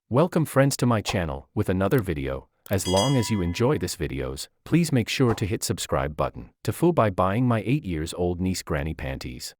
Welcome friends to my channel with another video. As long as you enjoy this videos, please make sure to hit subscribe button. TIFU by buying my 8 years old niece granny panties.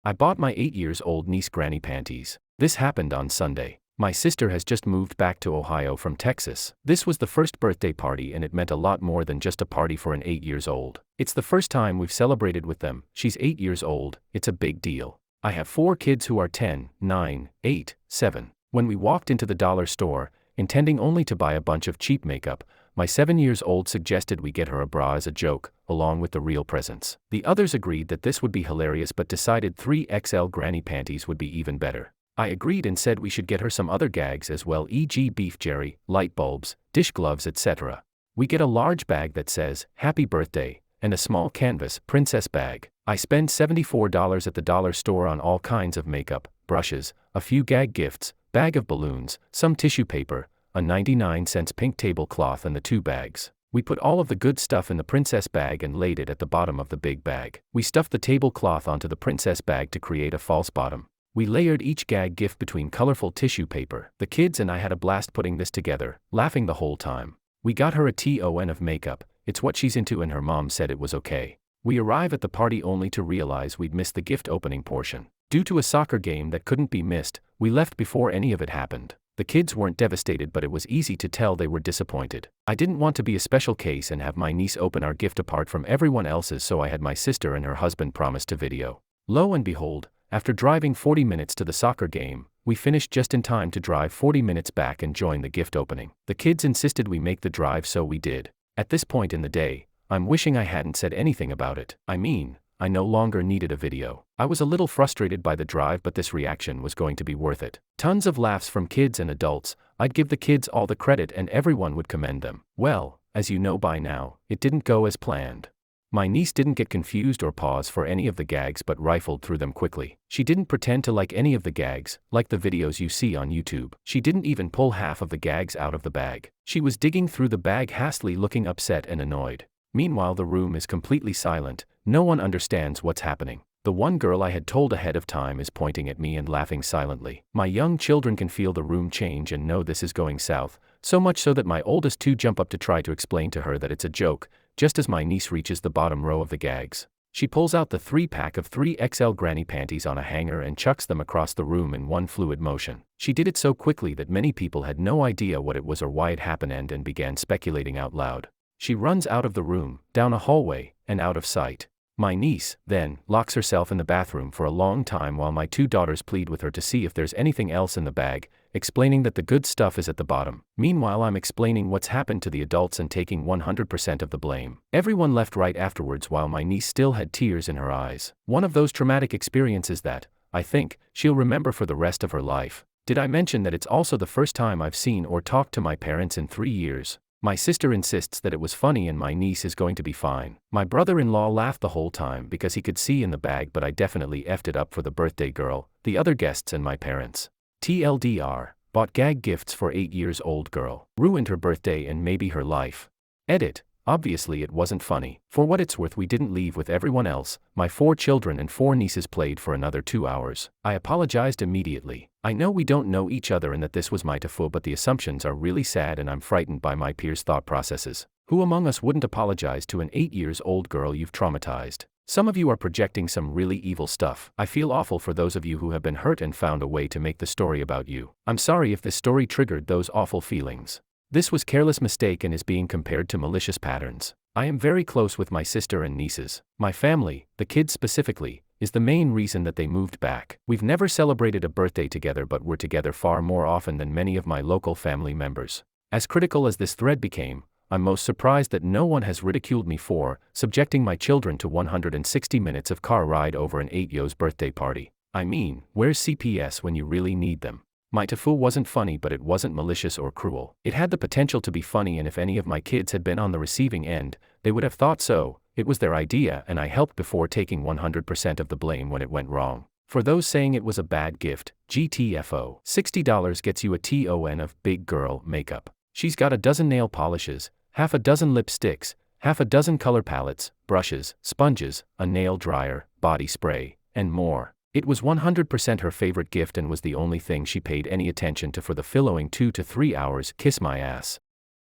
I bought my 8 years old niece granny panties. This happened on Sunday. My sister has just moved back to Ohio from Texas. This was the first birthday party and it meant a lot more than just a party for an 8 years old. It's the first time we've celebrated with them. She's 8 years old. It's a big deal. I have 4 kids who are 10, 9, 8, 7. When we walked into the dollar store, intending only to buy a bunch of cheap makeup, my 7 years old suggested we get her a bra as a joke, along with the real presents. The others agreed that this would be hilarious but decided 3XL granny panties would be even better. I agreed and said we should get her some other gags as well, e.g. beef jerry, light bulbs, dish gloves, etc. We get a large bag that says, "Happy Birthday," and a small canvas, princess bag. I spend $74 at the dollar store on all kinds of makeup, brushes, a few gag gifts, bag of balloons, some tissue paper, a 99-cent pink tablecloth and the 2 bags. We put all of the good stuff in the princess bag and laid it at the bottom of the big bag. We stuffed the tablecloth onto the princess bag to create a false bottom. We layered each gag gift between colorful tissue paper. The kids and I had a blast putting this together, laughing the whole time. We got her a ton of makeup. It's what she's into and her mom said it was okay. We arrive at the party only to realize we'd missed the gift opening portion. Due to a soccer game that couldn't be missed, we left before any of it happened. The kids weren't devastated, but it was easy to tell they were disappointed. I didn't want to be a special case and have my niece open our gift apart from everyone else's, so I had my sister and her husband promise to video. Lo and behold, after driving 40 minutes to the soccer game, we finished just in time to drive 40 minutes back and join the gift opening. The kids insisted we make the drive, so we did. At this point in the day, I'm wishing I hadn't said anything about it. I no longer needed a video. I was a little frustrated by the drive, but this reaction was going to be worth it. Tons of laughs from kids and adults. I'd give the kids all the credit and everyone would commend them. Well, as you know by now, it didn't go as planned. My niece didn't get confused or pause for any of the gags but rifled through them quickly. She didn't pretend to like any of the gags, like the videos you see on YouTube. She didn't even pull half of the gags out of the bag. She was digging through the bag hastily, looking upset and annoyed. Meanwhile, the room is completely silent. No one understands what's happening. The one girl I had told ahead of time is pointing at me and laughing silently. My young children can feel the room change and know this is going south, so much so that my oldest 2 jump up to try to explain to her that it's a joke, just as my niece reaches the bottom row of the gags. She pulls out the 3-pack of 3XL granny panties on a hanger and chucks them across the room in one fluid motion. She did it so quickly that many people had no idea what it was or why it happened and began speculating out loud. She runs out of the room, down a hallway, and out of sight. My niece, then, locks herself in the bathroom for a long time while my 2 daughters plead with her to see if there's anything else in the bag, explaining that the good stuff is at the bottom. Meanwhile, I'm explaining what's happened to the adults and taking 100% of the blame. Everyone left right afterwards while my niece still had tears in her eyes. One of those traumatic experiences that, I think, she'll remember for the rest of her life. Did I mention that it's also the first time I've seen or talked to my parents in 3 years? My sister insists that it was funny and my niece is going to be fine. My brother-in-law laughed the whole time because he could see in the bag, but I definitely effed it up for the birthday girl, the other guests and my parents. TLDR, bought gag gifts for 8 years old girl. Ruined her birthday and maybe her life. Edit. Obviously it wasn't funny. For what it's worth, we didn't leave with everyone else. My 4 children and 4 nieces played for another 2 hours. I apologized immediately. I know we don't know each other and that this was my TIFU, but the assumptions are really sad and I'm frightened by my peers' thought processes. Who among us wouldn't apologize to an 8 years old girl you've traumatized? Some of you are projecting some really evil stuff. I feel awful for those of you who have been hurt and found a way to make the story about you. I'm sorry if this story triggered those awful feelings. This was careless mistake and is being compared to malicious patterns. I am very close with my sister and nieces. My family, the kids specifically, is the main reason that they moved back. We've never celebrated a birthday together, but we're together far more often than many of my local family members. As critical as this thread became, I'm most surprised that no one has ridiculed me for subjecting my children to 160 minutes of car ride over an 8-year's birthday party. Where's CPS when you really need them? My TIFU wasn't funny, but it wasn't malicious or cruel. It had the potential to be funny, and if any of my kids had been on the receiving end, they would have thought so. It was their idea and I helped before taking 100% of the blame when it went wrong. For those saying it was a bad gift, GTFO. $60 gets you a ton of big girl makeup. She's got a dozen nail polishes, half a dozen lipsticks, half a dozen color palettes, brushes, sponges, a nail dryer, body spray, and more. It was 100% her favorite gift and was the only thing she paid any attention to for the following 2 to 3 hours. Kiss my ass.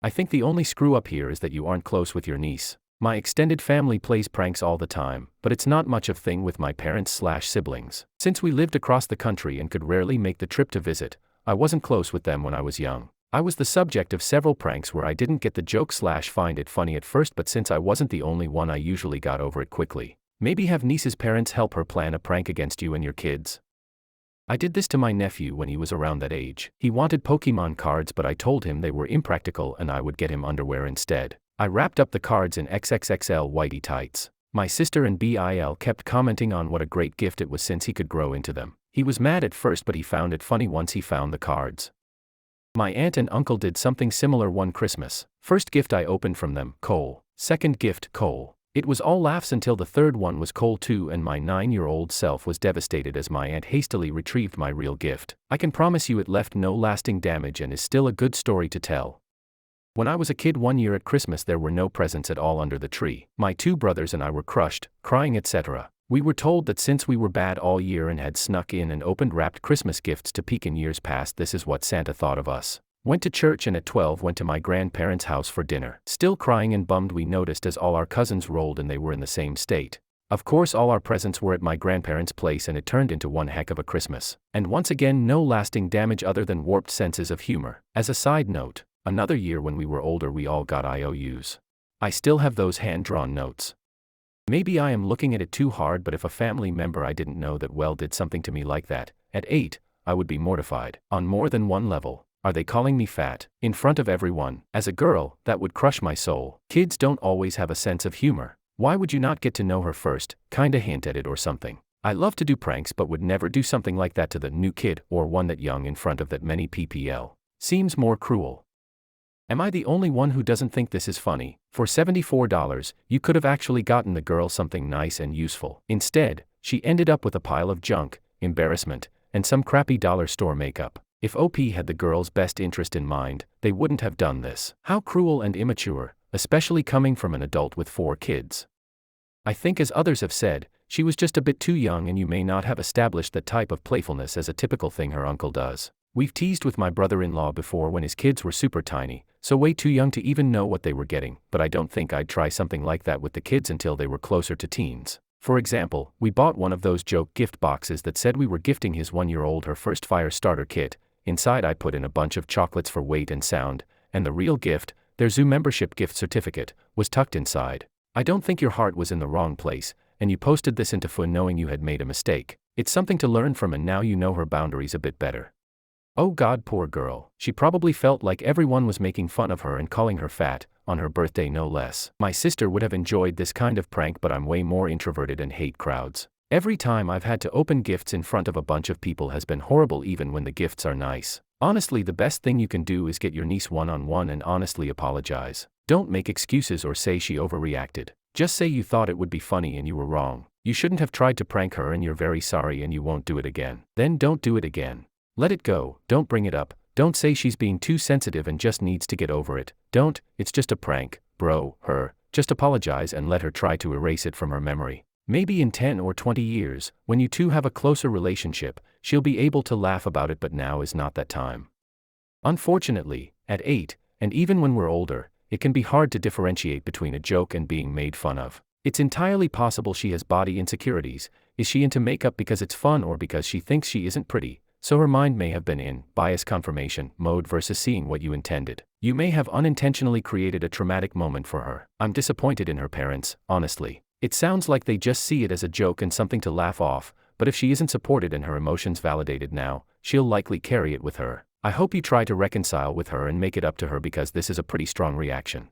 I think the only screw up here is that you aren't close with your niece. My extended family plays pranks all the time, but it's not much of a thing with my parents/siblings. Since we lived across the country and could rarely make the trip to visit, I wasn't close with them when I was young. I was the subject of several pranks where I didn't get the joke/find it funny at first, but since I wasn't the only one, I usually got over it quickly. Maybe have niece's parents help her plan a prank against you and your kids. I did this to my nephew when he was around that age. He wanted Pokemon cards, but I told him they were impractical and I would get him underwear instead. I wrapped up the cards in XXXL whitey tights. My sister and Bill kept commenting on what a great gift it was since he could grow into them. He was mad at first, but he found it funny once he found the cards. My aunt and uncle did something similar one Christmas. First gift I opened from them, coal. Second gift, coal. It was all laughs until the third one was coal too, and my 9-year-old self was devastated as my aunt hastily retrieved my real gift. I can promise you it left no lasting damage and is still a good story to tell. When I was a kid one year at Christmas, there were no presents at all under the tree. My 2 brothers and I were crushed, crying, etc. We were told that since we were bad all year and had snuck in and opened wrapped Christmas gifts to peek in years past, this is what Santa thought of us. Went to church and at 12 went to my grandparents' house for dinner. Still crying and bummed, we noticed as all our cousins rolled and they were in the same state. Of course all our presents were at my grandparents' place and it turned into one heck of a Christmas. And once again no lasting damage other than warped senses of humor. As a side note, another year when we were older we all got IOUs. I still have those hand-drawn notes. Maybe I am looking at it too hard, but if a family member I didn't know that well did something to me like that, at 8, I would be mortified. On more than one level. Are they calling me fat? In front of everyone. As a girl, that would crush my soul. Kids don't always have a sense of humor. Why would you not get to know her first, kinda hint at it or something? I love to do pranks but would never do something like that to the new kid or one that young in front of that many ppl. Seems more cruel. Am I the only one who doesn't think this is funny? For $74, you could have actually gotten the girl something nice and useful. Instead, she ended up with a pile of junk, embarrassment, and some crappy dollar store makeup. If OP had the girl's best interest in mind, they wouldn't have done this. How cruel and immature, especially coming from an adult with 4 kids. I think, as others have said, she was just a bit too young and you may not have established that type of playfulness as a typical thing her uncle does. We've teased with my brother-in-law before when his kids were super tiny, so way too young to even know what they were getting, but I don't think I'd try something like that with the kids until they were closer to teens. For example, we bought one of those joke gift boxes that said we were gifting his 1-year-old her first fire starter kit. Inside I put in a bunch of chocolates for weight and sound, and the real gift, their zoo membership gift certificate, was tucked inside. I don't think your heart was in the wrong place, and you posted this into FU knowing you had made a mistake. It's something to learn from and now you know her boundaries a bit better. Oh God, poor girl. She probably felt like everyone was making fun of her and calling her fat, on her birthday no less. My sister would have enjoyed this kind of prank, but I'm way more introverted and hate crowds. Every time I've had to open gifts in front of a bunch of people has been horrible, even when the gifts are nice. Honestly, the best thing you can do is get your niece one-on-one and honestly apologize. Don't make excuses or say she overreacted. Just say you thought it would be funny and you were wrong. You shouldn't have tried to prank her and you're very sorry and you won't do it again. Then don't do it again. Let it go, don't bring it up. Don't say she's being too sensitive and just needs to get over it. Don't, it's just a prank, bro, her. Just apologize and let her try to erase it from her memory. Maybe in 10 or 20 years, when you two have a closer relationship, she'll be able to laugh about it, but now is not that time. Unfortunately, at 8, and even when we're older, it can be hard to differentiate between a joke and being made fun of. It's entirely possible she has body insecurities. Is she into makeup because it's fun or because she thinks she isn't pretty? So her mind may have been in bias confirmation mode versus seeing what you intended. You may have unintentionally created a traumatic moment for her. I'm disappointed in her parents, honestly. It sounds like they just see it as a joke and something to laugh off, but if she isn't supported and her emotions validated now, she'll likely carry it with her. I hope you try to reconcile with her and make it up to her, because this is a pretty strong reaction.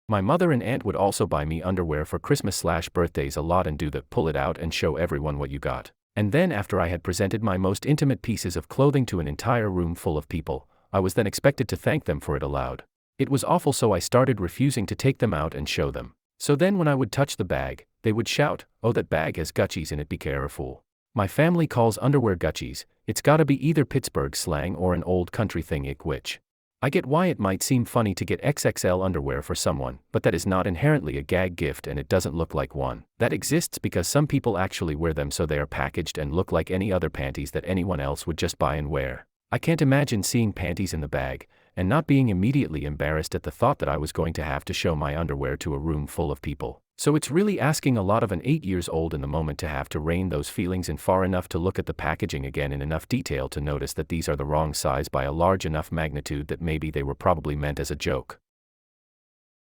My mother and aunt would also buy me underwear for Christmas/birthdays a lot and do the pull it out and show everyone what you got. And then after I had presented my most intimate pieces of clothing to an entire room full of people, I was then expected to thank them for it aloud. It was awful, so I started refusing to take them out and show them. So then when I would touch the bag, they would shout, "Oh, that bag has Gucci's in it, be careful." My family calls underwear Gucci's. It's gotta be either Pittsburgh slang or an old country thing, which I get why it might seem funny to get XXL underwear for someone, but that is not inherently a gag gift and it doesn't look like one. That exists because some people actually wear them so they are packaged and look like any other panties that anyone else would just buy and wear. I can't imagine seeing panties in the bag, and not being immediately embarrassed at the thought that I was going to have to show my underwear to a room full of people. So it's really asking a lot of an 8-year-old in the moment to have to rein those feelings in far enough to look at the packaging again in enough detail to notice that these are the wrong size by a large enough magnitude that maybe they were probably meant as a joke.